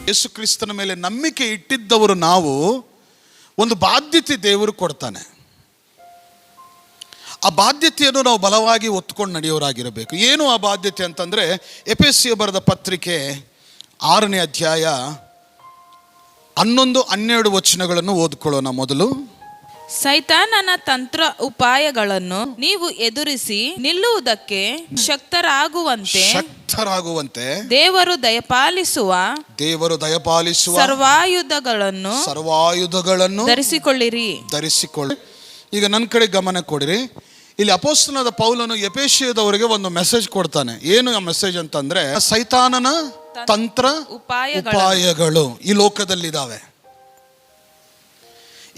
ಯೇಸು ಕ್ರಿಸ್ತನ ಮೇಲೆ ನಂಬಿಕೆ ಇಟ್ಟಿದ್ದವರು ನಾವು, ಒಂದು ಬಾಧ್ಯತೆ ದೇವರು ಕೊಡ್ತಾನೆ. ಆ ಬಾಧ್ಯತೆಯನ್ನು ನಾವು ಬಲವಾಗಿ ಒತ್ಕೊಂಡು ನಡೆಯೋರಾಗಿರಬೇಕು. ಏನು ಆ ಬಾಧ್ಯತೆ ಅಂತಂದರೆ, ಎಫೆಸೀಯ ಬರೆದ ಪತ್ರಿಕೆ 6ನೇ ಅಧ್ಯಾಯ 11-12 ವಚನಗಳನ್ನು ಓದ್ಕೊಳ್ಳೋಣ. ಮೊದಲು, ಸೈತಾನನ ತಂತ್ರ ಉಪಾಯಗಳನ್ನು ನೀವು ಎದುರಿಸಿ ನಿಲ್ಲುವುದಕ್ಕೆ ಶಕ್ತರಾಗುವಂತೆ ದೇವರು ದಯಪಾಲಿಸುವ ಸರ್ವಾಯುಧಗಳನ್ನು ಧರಿಸಿಕೊಳ್ಳಿರಿ. ಈಗ ನನ್ನ ಕಡೆ ಗಮನ ಕೊಡಿರಿ. ಇಲ್ಲಿ ಅಪೊಸ್ತಲನಾದ ಪೌಲನು ಎಫೆಸದವರಿಗೆ ಒಂದು ಮೆಸೇಜ್ ಕೊಡ್ತಾನೆ. ಏನು ಆ ಮೆಸೇಜ್ ಅಂತಂದ್ರೆ, ಸೈತಾನನ ತಂತ್ರ ಉಪಾಯಗಳು ಈ ಲೋಕದಲ್ಲಿದ್ದಾವೆ.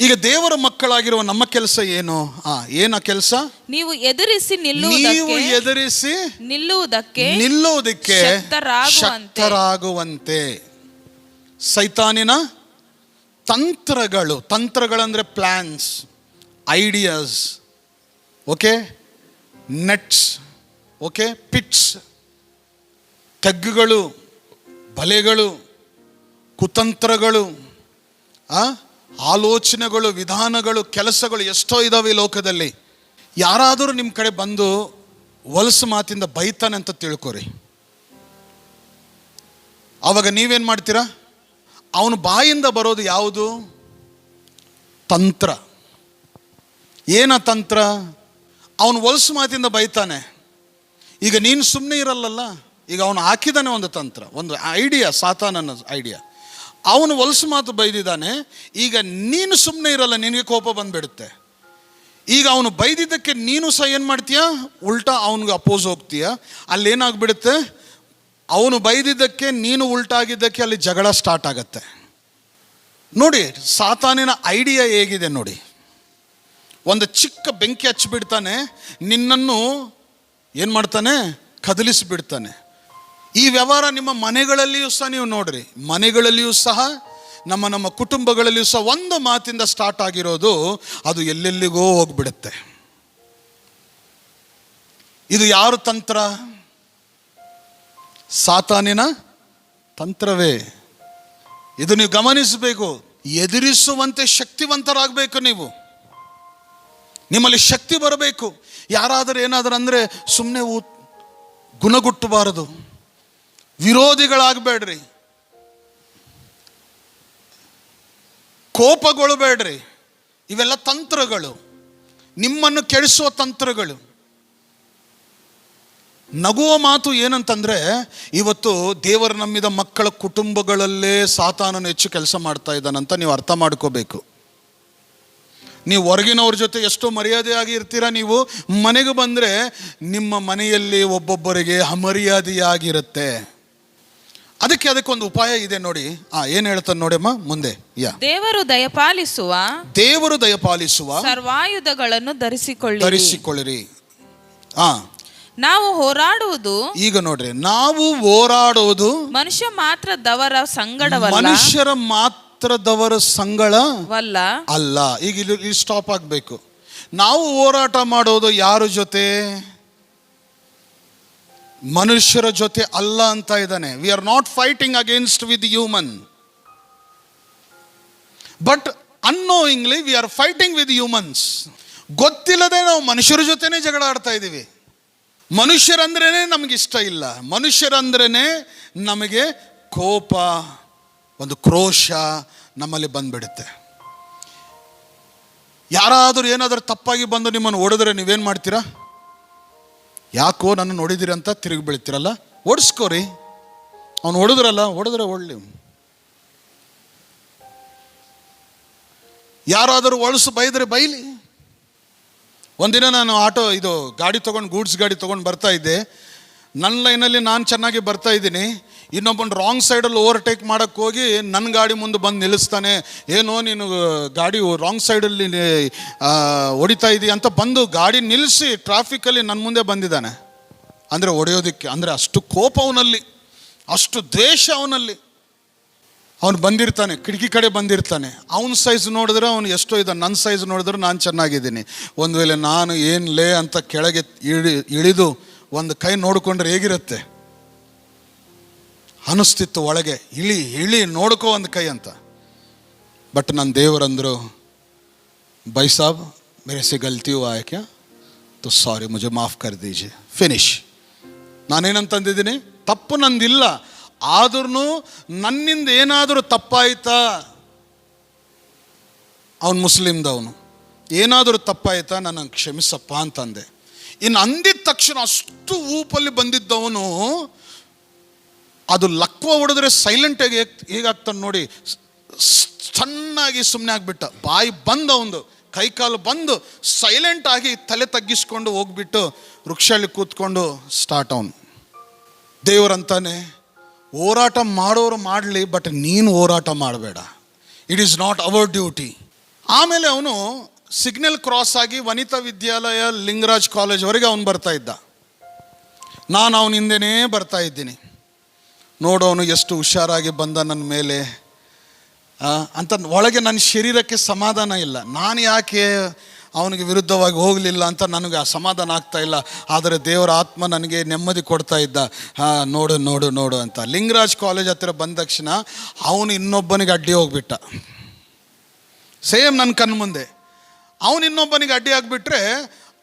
ಈಗ ದೇವರ ಮಕ್ಕಳಾಗಿರುವ ನಮ್ಮ ಕೆಲಸ ಏನು? ಏನ ಕೆಲಸ? ನೀವು ಎದುರಿಸಿ ನಿಲ್ಲುವುದಕ್ಕೆ ಶಕ್ತರಾಗುವಂತೆ. ಸೈತಾನಿನ ತಂತ್ರಗಳಂದ್ರೆ plans, ideas, okay, nets, okay, pits, ತೆಗ್ಗುಗಳು, ಬಲೆಗಳು, ಕುತಂತ್ರಗಳು, ಆಲೋಚನೆಗಳು, ವಿಧಾನಗಳು, ಕೆಲಸಗಳು ಎಷ್ಟೋ ಇದಾವೆ ಈ ಲೋಕದಲ್ಲಿ. ಯಾರಾದರೂ ನಿಮ್ಮ ಕಡೆ ಬಂದು ಹೊಲಸು ಮಾತಿಂದ ಬೈತಾನೆ ಅಂತ ತಿಳ್ಕೊರಿ. ಆವಾಗ ನೀವೇನು ಮಾಡ್ತೀರಾ? ಅವನು ಬಾಯಿಂದ ಬರೋದು ಯಾವುದು? ತಂತ್ರ. ಏನ ತಂತ್ರ? ಅವನು ಹೊಲಸು ಮಾತಿಂದ ಬೈತಾನೆ. ಈಗ ನೀನು ಸುಮ್ಮನೆ ಇರಲ್ಲಲ್ಲ. ಈಗ ಅವನು ಹಾಕಿದಾನೆ ಒಂದು ತಂತ್ರ, ಒಂದು ಐಡಿಯಾ, ಸಾತಾನನ ಐಡಿಯಾ. ಅವನು ಹೊಲಸು ಮಾತು ಬೈದಿದ್ದಾನೆ. ಈಗ ನೀನು ಸುಮ್ಮನೆ ಇರಲ್ಲ, ನಿನಗೆ ಕೋಪ ಬಂದುಬಿಡುತ್ತೆ. ಈಗ ಅವನು ಬೈದಿದ್ದಕ್ಕೆ ನೀನು ಸಹ ಏನು ಮಾಡ್ತೀಯ? ಉಲ್ಟಾ ಅವನಿಗೆ ಅಪೋಸ್ ಹೋಗ್ತೀಯ. ಅಲ್ಲೇನಾಗ್ಬಿಡುತ್ತೆ? ಅವನು ಬೈದಿದ್ದಕ್ಕೆ ನೀನು ಉಲ್ಟಾ ಆಗಿದ್ದಕ್ಕೆ ಅಲ್ಲಿ ಜಗಳ ಸ್ಟಾರ್ಟ್ ಆಗತ್ತೆ. ನೋಡಿ ಸಾತಾನಿನ ಐಡಿಯಾ ಹೇಗಿದೆ ನೋಡಿ. ಒಂದು ಚಿಕ್ಕ ಬೆಂಕಿ ಹಚ್ಚಿಬಿಡ್ತಾನೆ, ನಿನ್ನನ್ನು ಏನು ಮಾಡ್ತಾನೆ? ಕದಲಿಸಿಬಿಡ್ತಾನೆ. ಈ ವ್ಯವಹಾರ ನಿಮ್ಮ ಮನೆಗಳಲ್ಲಿಯೂ ಸಹ ನೀವು ನೋಡ್ರಿ. ಮನೆಗಳಲ್ಲಿಯೂ ಸಹ, ನಮ್ಮ ಕುಟುಂಬಗಳಲ್ಲಿಯೂ ಸಹ ಒಂದು ಮಾತಿಂದ ಸ್ಟಾರ್ಟ್ ಆಗಿರೋದು ಅದು ಎಲ್ಲೆಲ್ಲಿಗೋ ಹೋಗ್ಬಿಡುತ್ತೆ. ಇದು ಯಾರು ತಂತ್ರ? ಸಾತಾನಿನ ತಂತ್ರವೇ. ಇದು ನೀವು ಗಮನಿಸಬೇಕು. ಎದುರಿಸುವಂತೆ ಶಕ್ತಿವಂತರಾಗಬೇಕು ನೀವು. ನಿಮ್ಮಲ್ಲಿ ಶಕ್ತಿ ಬರಬೇಕು. ಯಾರಾದರೂ ಏನಾದರೂ ಅಂದರೆ ಸುಮ್ಮನೆ ಗುಣಗುಟ್ಟಬಾರದು. ವಿರೋಧಿಗಳಾಗಬೇಡ್ರಿ, ಕೋಪಗೊಳ್ಳಬೇಡ್ರಿ. ಇವೆಲ್ಲ ತಂತ್ರಗಳು, ನಿಮ್ಮನ್ನು ಕೆಡಿಸುವ ತಂತ್ರಗಳು. ನಗುವ ಮಾತು ಏನಂತಂದರೆ, ಇವತ್ತು ದೇವರ ನಂಬಿದ ಮಕ್ಕಳ ಕುಟುಂಬಗಳಲ್ಲೇ ಸಾತಾನನು ಹೆಚ್ಚು ಕೆಲಸ ಮಾಡ್ತಾ ಇದ್ದಾನಂತ ನೀವು ಅರ್ಥ ಮಾಡ್ಕೋಬೇಕು. ನೀವು ಹೊರಗಿನವ್ರ ಜೊತೆ ಎಷ್ಟೋ ಮರ್ಯಾದೆಯಾಗಿ ಇರ್ತೀರ, ನೀವು ಮನೆಗೆ ಬಂದರೆ ನಿಮ್ಮ ಮನೆಯಲ್ಲಿ ಒಬ್ಬೊಬ್ಬರಿಗೆ ಅಮರ್ಯಾದೆಯಾಗಿರುತ್ತೆ. ಅದಕ್ಕೊಂದು ಉಪಾಯ ಇದೆ ನೋಡಿ. ಏನು ಹೇಳ್ತಾನೆ ನೋಡಮ್ಮ ಮುಂದೆ. ದೇವರು ದಯಪಾಲಿಸುವ ಸರ್ವಾಯುಧಗಳನ್ನು ಧರಿಸಿಕೊಳ್ಳಿರಿ. ನಾವು ಹೋರಾಡುವುದು, ಈಗ ನೋಡ್ರಿ, ನಾವು ಹೋರಾಡುವುದು ಮನುಷ್ಯರ ಮಾತ್ರದವರ ಸಂಗಡವಲ್ಲ ಅಲ್ಲ. ಈಗ ಇಲ್ಲಿ ಸ್ಟಾಪ್ ಆಗಬೇಕು. ನಾವು ಹೋರಾಟ ಮಾಡೋದು ಯಾರ ಜೊತೆ? ಮನುಷ್ಯರ ಜೊತೆ ಅಲ್ಲ ಅಂತ ಇದ್ದಾನೆ. We are not fighting against with human, but annoyingly we are fighting with humans. ಗೊತ್ತಿಲ್ಲದೆ ನಾವು ಮನುಷ್ಯರ ಜೊತೆನೇ ಜಗಳ ಆಡ್ತಾ ಇದ್ದೀವಿ. ಮನುಷ್ಯರಂದ್ರೇ ನಮಗೆ ಇಷ್ಟ ಇಲ್ಲ. ಮನುಷ್ಯರಂದ್ರೇ ನಮಗೆ ಕೋಪ, ಒಂದು ಕ್ರೋಶ ನಮ್ಮಲ್ಲಿ ಬಂದ್ಬಿಡುತ್ತೆ. ಯಾರಾದರೂ ಏನಾದರೂ ತಪ್ಪಾಗಿ ಬಂದು ನಿಮ್ಮನ್ನು ಹೊಡೆದ್ರೆ ನೀವೇನು ಮಾಡ್ತೀರಾ? ಯಾಕೋ ನನ್ನ ನೋಡಿದಿರಿ ಅಂತ ತಿರುಗಿ ಬೀಳ್ತೀರಲ್ಲ. ಓಡಿಸ್ಕೋರಿ. ಅವನು ಹೊಡೆದ್ರೆ ಒಳ್ಳೆ. ಯಾರಾದರೂ ಹೊಲಸು ಬೈದರೆ ಬೈಲಿ. ಒಂದಿನ ನಾನು ಗಾಡಿ ತೊಗೊಂಡು, ಗೂಡ್ಸ್ ಗಾಡಿ ತೊಗೊಂಡು ಬರ್ತಾ ಇದ್ದೆ. ನನ್ನ ಲೈನಲ್ಲಿ ನಾನು ಚೆನ್ನಾಗಿ ಬರ್ತಾ ಇದ್ದೀನಿ. ಇನ್ನೊಬ್ಬನು ರಾಂಗ್ ಸೈಡಲ್ಲಿ ಓವರ್ಟೇಕ್ ಮಾಡೋಕ್ಕೆ ಹೋಗಿ ನನ್ನ ಗಾಡಿ ಮುಂದೆ ಬಂದು ನಿಲ್ಲಿಸ್ತಾನೆ. ಏನೋ ನೀನು ಗಾಡಿ ರಾಂಗ್ ಸೈಡಲ್ಲಿ ಹೊಡಿತಾ ಇದ್ದೀಯ ಅಂತ ಬಂದು ಗಾಡಿ ನಿಲ್ಲಿಸಿ ಟ್ರಾಫಿಕಲ್ಲಿ ನನ್ನ ಮುಂದೆ ಬಂದಿದ್ದಾನೆ. ಅಂದರೆ ಹೊಡೆಯೋದಕ್ಕೆ. ಅಂದರೆ ಅಷ್ಟು ಕೋಪ ಅವನಲ್ಲಿ, ಅಷ್ಟು ದ್ವೇಷ ಅವನಲ್ಲಿ. ಅವನು ಬಂದಿರ್ತಾನೆ, ಕಿಟಕಿ ಕಡೆ ಬಂದಿರ್ತಾನೆ. ಅವನ ಸೈಜ್ ನೋಡಿದ್ರೆ ಅವನು ಎಷ್ಟೋ ಇದ್ದಾನೆ, ನನ್ನ ಸೈಜ್ ನೋಡಿದ್ರೆ ನಾನು ಚೆನ್ನಾಗಿದ್ದೀನಿ. ಒಂದು ವೇಳೆ ನಾನು ಏನು ಲೇ ಅಂತ ಕೆಳಗೆ ಇಳಿದು ಒಂದು ಕೈ ನೋಡಿಕೊಂಡ್ರೆ ಹೇಗಿರುತ್ತೆ? ಅನಿಸ್ತಿತ್ತು ಒಳಗೆ, ಇಳಿ ಇಳಿ ನೋಡ್ಕೋ ಒಂದು ಕೈ ಅಂತ. ಬಟ್ ನನ್ನ ದೇವರಂದರು, ಬೈ ಸಾಬ್ ಮೇರೆ ಸೆ ಗಲ್ತಿ ಹುआ है क्या तो ಸಾರಿ ಮುझे ಮಾಫ್ ಕರ್ ದೀಜಿए, ಫಿನಿಶ್. ನಾನೇನಂತಂದಿದ್ದೀನಿ, ತಪ್ಪು ನಂದಿಲ್ಲ, ಆದ್ರೂ ನನ್ನಿಂದ ಏನಾದರೂ ತಪ್ಪಾಯ್ತಾ, ಅವನು ಮುಸ್ಲಿಮ್ದವನು, ಏನಾದರೂ ತಪ್ಪಾಯ್ತಾ ನನ್ನ ಕ್ಷಮಿಸಪ್ಪ ಅಂತಂದೆ. ಇನ್ನು ಅಂದಿದ ತಕ್ಷಣ ಅಷ್ಟು ಊಪಲ್ಲಿ ಬಂದಿದ್ದವನು ಅದು ಲಕ್ವ ಹೊಡೆದ್ರೆ ಸೈಲೆಂಟಾಗಿ ಹೇಗಾಗ್ತಾನೆ ನೋಡಿ, ಚೆನ್ನಾಗಿ ಸುಮ್ಮನೆ ಆಗಿಬಿಟ್ಟ. ಬಾಯಿ ಬಂದು ಅವನು ಕೈಕಾಲು ಬಂದು ಸೈಲೆಂಟ್ ಆಗಿ ತಲೆ ತಗ್ಗಿಸ್ಕೊಂಡು ಹೋಗ್ಬಿಟ್ಟು ವೃಕ್ಷಲ್ಲಿ ಕೂತ್ಕೊಂಡು ಸ್ಟಾರ್ಟ್. ಅವನು ದೇವರಂತಾನೆ, ಹೋರಾಟ ಮಾಡೋರು ಮಾಡಲಿ, ಬಟ್ ನೀನು ಹೋರಾಟ ಮಾಡಬೇಡ, it is not hour duty. ಆಮೇಲೆ ಅವನು ಸಿಗ್ನಲ್ ಕ್ರಾಸ್ ಆಗಿ ವನಿತಾ ವಿದ್ಯಾಲಯ ಲಿಂಗರಾಜ್ ಕಾಲೇಜ್ವರೆಗೆ ಅವನು ಬರ್ತಾ ಇದ್ದ. ನಾನು ಅವನ ಹಿಂದೆನೇ ಬರ್ತಾ ಇದ್ದೀನಿ. ನೋಡೋನು ಎಷ್ಟು ಹುಷಾರಾಗಿ ಬಂದ ನನ್ನ ಮೇಲೆ ಅಂತ. ಒಳಗೆ ನನ್ನ ಶರೀರಕ್ಕೆ ಸಮಾಧಾನ ಇಲ್ಲ, ನಾನು ಯಾಕೆ ಅವನಿಗೆ ವಿರುದ್ಧವಾಗಿ ಹೋಗಲಿಲ್ಲ ಅಂತ ನನಗೆ ಆ ಸಮಾಧಾನ ಆಗ್ತಾ ಇಲ್ಲ. ಆದರೆ ದೇವರ ಆತ್ಮ ನನಗೆ ನೆಮ್ಮದಿ ಕೊಡ್ತಾ ಇದ್ದ. ನೋಡು ನೋಡು ನೋಡು ಅಂತ. ಲಿಂಗರಾಜ್ ಕಾಲೇಜ್ ಹತ್ತಿರ ಬಂದ ತಕ್ಷಣ ಅವನು ಇನ್ನೊಬ್ಬನಿಗೆ ಅಡ್ಡಿ ಹೋಗ್ಬಿಟ್ಟ, ಸೇಮ್ ನನ್ನ ಕಣ್ಣು ಮುಂದೆ. ಅವನು ಇನ್ನೊಬ್ಬನಿಗೆ ಅಡ್ಡಿ ಆಗಿಬಿಟ್ರೆ,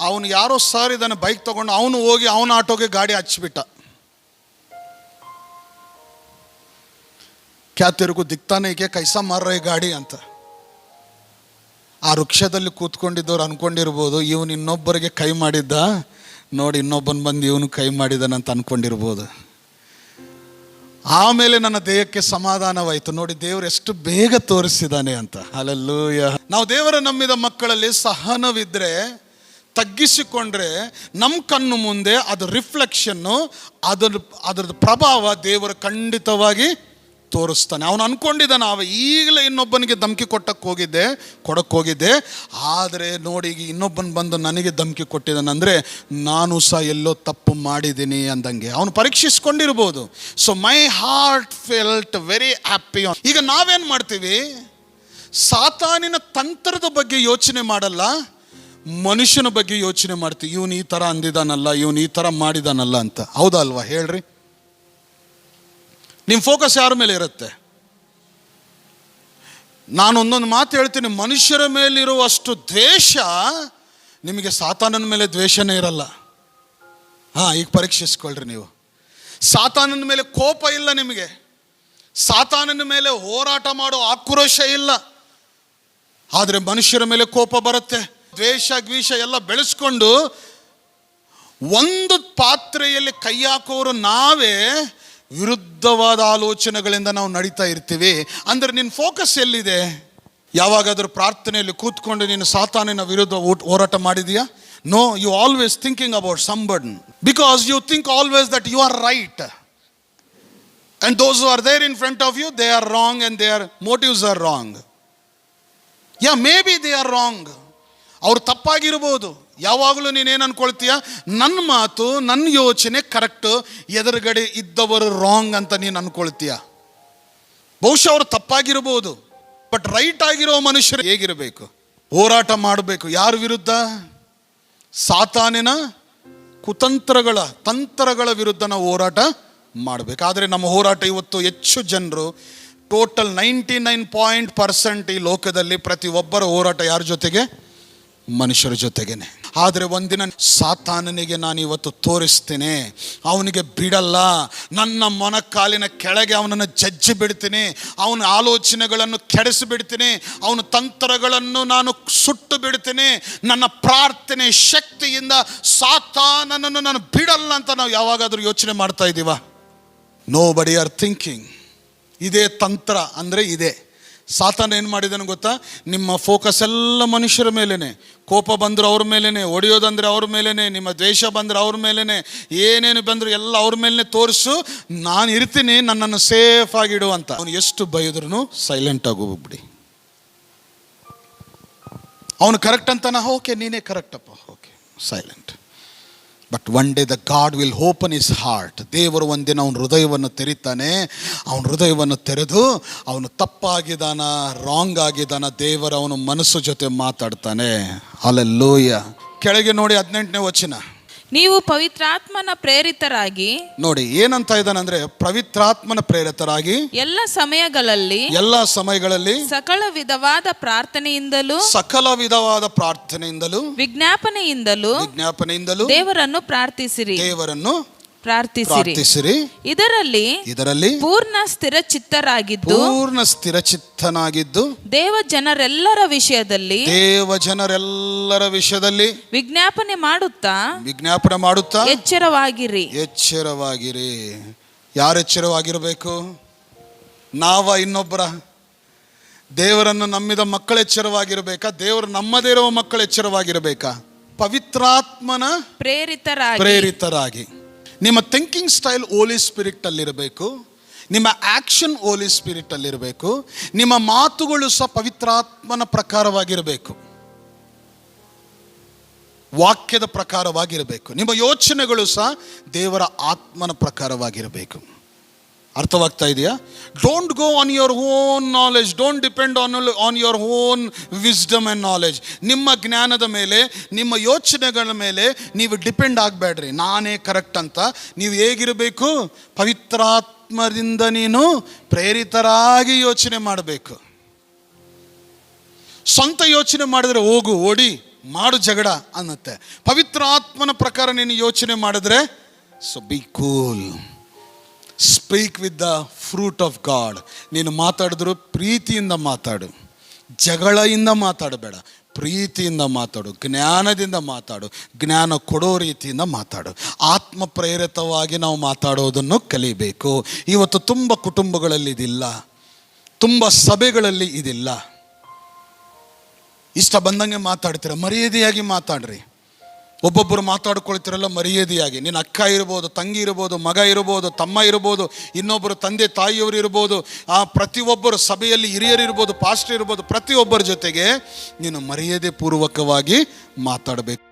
ಅವನು ಯಾರೋ ಸರ್ ಇದ್ದಾನೆ ಬೈಕ್ ತೊಗೊಂಡು, ಅವನು ಹೋಗಿ ಅವನ ಆಟೋಗೆ ಗಾಡಿ ಹಚ್ಚಿಬಿಟ್ಟ. ಕ್ಯಾ ತೆರೆಗೂ ದಿಕ್ತಾನೆ ಹೀಗೆ ಕೈಸಾ ಮಾರ ರೇ ಗಾಡಿ ಅಂತ. ಆ ವೃಕ್ಷದಲ್ಲಿ ಕೂತ್ಕೊಂಡಿದ್ದವ್ರು ಅನ್ಕೊಂಡಿರ್ಬೋದು, ಇವನು ಇನ್ನೊಬ್ಬರಿಗೆ ಕೈ ಮಾಡಿದ್ದ ನೋಡಿ, ಇನ್ನೊಬ್ಬನ ಬಂದು ಇವನು ಕೈ ಮಾಡಿದಾನಂತ ಅನ್ಕೊಂಡಿರ್ಬೋದು. ಆಮೇಲೆ ನನ್ನ ದೇಹಕ್ಕೆ ಸಮಾಧಾನವಾಯಿತು, ನೋಡಿ ದೇವರು ಎಷ್ಟು ಬೇಗ ತೋರಿಸಿದ್ದಾನೆ ಅಂತ. ಹಲ್ಲೆಲೂಯಾ. ನಾವು ದೇವರ ನಂಬಿದ ಮಕ್ಕಳಲ್ಲಿ ಸಹನವಿದ್ರೆ, ತಗ್ಗಿಸಿಕೊಂಡ್ರೆ, ನಮ್ಮ ಕಣ್ಣು ಮುಂದೆ ಅದು ರಿಫ್ಲೆಕ್ಷನ್ನು, ಅದರದ್ದು ಪ್ರಭಾವ ದೇವರು ಖಂಡಿತವಾಗಿ ತೋರಿಸ್ತಾನೆ. ಅವನು ಅನ್ಕೊಂಡಿದ್ದಾನೆ, ಅವ ಈಗಲೇ ಇನ್ನೊಬ್ಬನಿಗೆ ಧಮಕಿ ಕೊಡಕ್ಕೆ ಹೋಗಿದ್ದೆ, ಆದರೆ ನೋಡಿ ಈಗ ಇನ್ನೊಬ್ಬನ ಬಂದು ನನಗೆ ಧಮಕಿ ಕೊಟ್ಟಿದ್ದಾನೆ ಅಂದರೆ ನಾನು ಸಹ ಎಲ್ಲೋ ತಪ್ಪು ಮಾಡಿದ್ದೀನಿ ಅಂದಂಗೆ ಅವನು ಪರೀಕ್ಷಿಸ್ಕೊಂಡಿರ್ಬೋದು. So my heart felt very happy. ಈಗ ನಾವೇನು ಮಾಡ್ತೀವಿ, ಸಾತಾನಿನ ತಂತ್ರದ ಬಗ್ಗೆ ಯೋಚನೆ ಮಾಡಲ್ಲ, ಮನುಷ್ಯನ ಬಗ್ಗೆ ಯೋಚನೆ ಮಾಡ್ತೀವಿ. ಇವನು ಈ ಥರ ಅಂದಿದ್ದಾನಲ್ಲ, ಇವನು ಈ ಥರ ಮಾಡಿದಾನಲ್ಲ ಅಂತ. ಹೌದಾ ಅಲ್ವಾ ಹೇಳ್ರಿ? ನಿಮ್ಮ ಫೋಕಸ್ ಯಾರ ಮೇಲೆ ಇರುತ್ತೆ? ನಾನು ಒಂದೊಂದು ಮಾತು ಹೇಳ್ತೀನಿ, ಮನುಷ್ಯರ ಮೇಲಿರುವಷ್ಟು ದ್ವೇಷ ನಿಮಗೆ ಸಾತಾನನ ಮೇಲೆ ದ್ವೇಷನೇ ಇರಲ್ಲ. ಈಗ ಪರೀಕ್ಷಿಸ್ಕೊಳ್ರಿ ನೀವು. ಸಾತಾನನ ಮೇಲೆ ಕೋಪ ಇಲ್ಲ ನಿಮಗೆ, ಸಾತಾನನ ಮೇಲೆ ಹೋರಾಟ ಮಾಡೋ ಆಕ್ರೋಶ ಇಲ್ಲ, ಆದರೆ ಮನುಷ್ಯರ ಮೇಲೆ ಕೋಪ ಬರುತ್ತೆ. ದ್ವೇಷ ದ್ವೇಷ ಎಲ್ಲ ಬೆಳೆಸ್ಕೊಂಡು ಒಂದು ಪಾತ್ರೆಯಲ್ಲಿ ಕೈ ಹಾಕೋರು ನಾವೇ ವಿರುದ್ಧವಾದ ಆಲೋಚನೆಗಳಿಂದ ನಾವು ನಡೀತಾ ಇರ್ತೀವಿ. ಅಂದರೆ ನಿನ್ನ ಫೋಕಸ್ ಎಲ್ಲಿದೆ? ಯಾವಾಗಾದರೂ ಪ್ರಾರ್ಥನೆಯಲ್ಲಿ ಕೂತ್ಕೊಂಡು ನೀನು ಸಾತಾನಿನ ವಿರುದ್ಧ ಹೋರಾಟ ಮಾಡಿದೀಯಾ? No, you always thinking about ಸಂಬರ್ನ್, because you think always that you are right and those who are there in front of you, they are wrong and their motives are wrong. Yeah, maybe they are wrong, ಅವ್ರು ತಪ್ಪಾಗಿರ್ಬೋದು. ಯಾವಾಗಲೂ ನೀನೇನು ಅನ್ಕೊಳ್ತೀಯ, ನನ್ನ ಮಾತು ನನ್ನ ಯೋಚನೆ correct, ಎದುರುಗಡೆ ಇದ್ದವರು ರಾಂಗ್ ಅಂತ ನೀನು ಅನ್ಕೊಳ್ತೀಯ. ಬಹುಶಃ ಅವರು ತಪ್ಪಾಗಿರ್ಬೋದು, ಬಟ್ ರೈಟ್ ಆಗಿರೋ ಮನುಷ್ಯರು ಹೇಗಿರಬೇಕು? ಹೋರಾಟ ಮಾಡಬೇಕು. ಯಾರ ವಿರುದ್ಧ? ಸಾತಾನಿನ ತಂತ್ರಗಳ ವಿರುದ್ಧ ನಾವು ಹೋರಾಟ ಮಾಡಬೇಕು. ಆದರೆ ನಮ್ಮ ಹೋರಾಟ ಇವತ್ತು ಹೆಚ್ಚು ಜನರು, ಟೋಟಲ್ 99% ಈ ಲೋಕದಲ್ಲಿ ಪ್ರತಿಯೊಬ್ಬರ ಹೋರಾಟ ಯಾರ ಜೊತೆಗೆ? ಮನುಷ್ಯರ ಜೊತೆಗೇನೆ. ಆದರೆ ಒಂದಿನ ಸಾತಾನನಿಗೆ ನಾನು ಇವತ್ತು ತೋರಿಸ್ತೇನೆ, ಅವನಿಗೆ ಬಿಡಲ್ಲ, ನನ್ನ ಮೊಣಕಾಲಿನ ಕೆಳಗೆ ಅವನನ್ನು ಜಜ್ಜಿ ಬಿಡ್ತೀನಿ, ಅವನ ಆಲೋಚನೆಗಳನ್ನು ಕೆಡಿಸಿಬಿಡ್ತೀನಿ, ಅವನ ತಂತ್ರಗಳನ್ನು ನಾನು ಸುಟ್ಟು ಬಿಡ್ತೀನಿ. ನನ್ನ ಪ್ರಾರ್ಥನೆ ಶಕ್ತಿಯಿಂದ ಸಾತಾನನನ್ನು ನಾನು ಬಿಡಲ್ಲ ಅಂತ ನಾವು ಯಾವಾಗಾದರೂ ಯೋಚನೆ ಮಾಡ್ತಾ ಇದ್ದೀವ? ನೋ ಬಡಿ ಆರ್ ಥಿಂಕಿಂಗ್. ಇದೇ ತಂತ್ರ ಅಂದರೆ ಇದೆ. ಸಾತಾನ ಏನು ಮಾಡಿದನು ಗೊತ್ತಾ? ನಿಮ್ಮ ಫೋಕಸ್ ಎಲ್ಲ ಮನುಷ್ಯರ ಮೇಲೇ. ಕೋಪ ಬಂದರೂ ಅವ್ರ ಮೇಲೇ, ಹೊಡೆಯೋದಂದರೆ ಅವ್ರ ಮೇಲೇ, ನಿಮ್ಮ ದ್ವೇಷ ಬಂದರೆ ಅವ್ರ ಮೇಲೇ, ಏನೇನು ಬಂದರೂ ಎಲ್ಲ ಅವ್ರ ಮೇಲೇ ತೋರಿಸು, ನಾನು ಇರ್ತೀನಿ, ನನ್ನನ್ನು ಸೇಫ್ ಆಗಿಡು ಅಂತ. ಅವನು ಎಷ್ಟು ಬೈದ್ರೂ ಸೈಲೆಂಟಾಗಿ ಹೋಗ್ಬಿಡಿ. ಅವನು ಕರೆಕ್ಟ್ ಅಂತಾನ, ಓಕೆ ನೀನೇ ಕರೆಕ್ಟಪ್ಪ, okay silent. But one day the God will open his heart. ದೇವರು ಒಂದಿನ ಅವನ ಹೃದಯವನ್ನು ತೆರಿತಾನೆ. ಅವನ ಹೃದಯವನ್ನು ತೆರೆದು ಅವನು ತಪ್ಪಾಗಿದ್ದಾನ, ರಾಂಗ್ ಆಗಿದ್ದಾನ, ದೇವರ ಅವನ ಮನಸ್ಸು ಜೊತೆ ಮಾತಾಡ್ತಾನೆ. ಹಲ್ಲೆಲೂಯಾ. ಕೆಳಗೆ ನೋಡಿ 18ನೇ ವಚನ. ನೀವು ಪವಿತ್ರಾತ್ಮನ ಪ್ರೇರಿತರಾಗಿ ನೋಡಿ ಏನಂತ ಇದ್ದಾನಂದ್ರೆ, ಪವಿತ್ರಾತ್ಮನ ಪ್ರೇರಿತರಾಗಿ ಎಲ್ಲ ಸಮಯಗಳಲ್ಲಿ ಸಕಲ ವಿಧವಾದ ಪ್ರಾರ್ಥನೆಯಿಂದಲೂ ವಿಜ್ಞಾಪನೆಯಿಂದಲೂ ದೇವರನ್ನು ಪ್ರಾರ್ಥಿಸಿರಿ. ಇದರಲ್ಲಿ ಪೂರ್ಣ ಸ್ಥಿರಚಿತ್ತನಾಗಿದ್ದು ದೇವ ಜನರೆಲ್ಲರ ವಿಷಯದಲ್ಲಿ ವಿಜ್ಞಾಪನೆ ಮಾಡುತ್ತಾ ಎಚ್ಚರವಾಗಿರಿ. ಯಾರು ಎಚ್ಚರವಾಗಿರಬೇಕು? ಇನ್ನೊಬ್ಬರ ದೇವರನ್ನು ನಂಬಿದ ಮಕ್ಕಳು ಎಚ್ಚರವಾಗಿರಬೇಕಾ? ದೇವರು ನಮ್ಮದೇ ಇರುವ ಮಕ್ಕಳು ಎಚ್ಚರವಾಗಿರಬೇಕಾ? ಪವಿತ್ರಾತ್ಮನ ಪ್ರೇರಿತರಾಗಿ ನಿಮ್ಮ ಥಿಂಕಿಂಗ್ ಸ್ಟೈಲ್ ಹೋಲಿ ಸ್ಪಿರಿಟ್ ಅಲ್ಲಿರಬೇಕು, ನಿಮ್ಮ ಆಕ್ಷನ್ ಹೋಲಿ ಸ್ಪಿರಿಟ್ ಅಲ್ಲಿರಬೇಕು, ನಿಮ್ಮ ಮಾತುಗಳು ಸಹ ಪವಿತ್ರಾತ್ಮನ ಪ್ರಕಾರವಾಗಿರಬೇಕು, ವಾಕ್ಯದ ಪ್ರಕಾರವಾಗಿರಬೇಕು, ನಿಮ್ಮ ಯೋಚನೆಗಳು ಸಹ ದೇವರ ಆತ್ಮನ ಪ್ರಕಾರವಾಗಿರಬೇಕು. ಅರ್ಥವಾಗ್ತಾ ಇದೆಯಾ? Don't go on your own knowledge, don't depend on your own wisdom and knowledge. ನಿಮ್ಮ ಜ್ಞಾನದ ಮೇಲೆ, ನಿಮ್ಮ ಯೋಚನೆಗಳ ಮೇಲೆ ನೀವು ಡಿಪೆಂಡ್ ಆಗಬೇಡ್ರಿ. ನಾನೇ ಕರೆಕ್ಟ್ ಅಂತ. ನೀವು ಹೇಗಿರಬೇಕು? ಪವಿತ್ರಾತ್ಮದಿಂದ ನೀನು ಪ್ರೇರಿತರಾಗಿ ಯೋಚನೆ ಮಾಡಬೇಕು. ಸ್ವಂತ ಯೋಚನೆ ಮಾಡಿದ್ರೆ ಹೋಗು, ಓಡಿ, ಮಾಡು, ಜಗಳ ಅನ್ನತ್ತೆ. ಪವಿತ್ರಾತ್ಮನ ಪ್ರಕಾರ ನೀನು ಯೋಚನೆ ಮಾಡಿದ್ರೆ so B cool. Speak with the fruit of god. ನೀನು ಮಾತಾಡಿದ್ರು ಪ್ರೀತಿಯಿಂದ ಮಾತಾಡು, ಜಗಳಿಂದ ಮಾತಾಡಬೇಡ, ಪ್ರೀತಿಯಿಂದ ಮಾತಾಡು, ಜ್ಞಾನದಿಂದ ಮಾತಾಡು, ಜ್ಞಾನ ಕೊಡೋ ರೀತಿಯಿಂದ ಮಾತಾಡು. ಆತ್ಮ ಪ್ರೇರಿತವಾಗಿ ನಾವು ಮಾತಾಡೋದನ್ನು ಕಲಿಬೇಕು. ಇವತ್ತು ತುಂಬ ಕುಟುಂಬಗಳಲ್ಲಿ ಇದಿಲ್ಲ, ತುಂಬ ಸಭೆಗಳಲ್ಲಿ ಇದಿಲ್ಲ. ಇಷ್ಟ ಬಂದಂಗೆ ಮಾತಾಡ್ತೀರ, ಮರ್ಯಾದೆಯಾಗಿ ಮಾತಾಡ್ರಿ. ಒಬ್ಬೊಬ್ಬರು ಮಾತಾಡ್ಕೊಳ್ತಿರಲ್ಲ ಮರ್ಯಾದೆಯಾಗಿ. ನಿನ್ನ ಅಕ್ಕ ಇರ್ಬೋದು, ತಂಗಿ ಇರ್ಬೋದು, ಮಗ ಇರ್ಬೋದು, ತಮ್ಮ ಇರ್ಬೋದು, ಇನ್ನೊಬ್ಬರು ತಂದೆ ತಾಯಿಯವರು ಇರ್ಬೋದು, ಪ್ರತಿಯೊಬ್ಬರು ಸಭೆಯಲ್ಲಿ ಹಿರಿಯರು ಇರ್ಬೋದು, ಪಾಸ್ಟರ್ ಇರ್ಬೋದು, ಪ್ರತಿಯೊಬ್ಬರ ಜೊತೆಗೆ ನೀನು ಮರ್ಯಾದೆ ಪೂರ್ವಕವಾಗಿ ಮಾತಾಡಬೇಕು.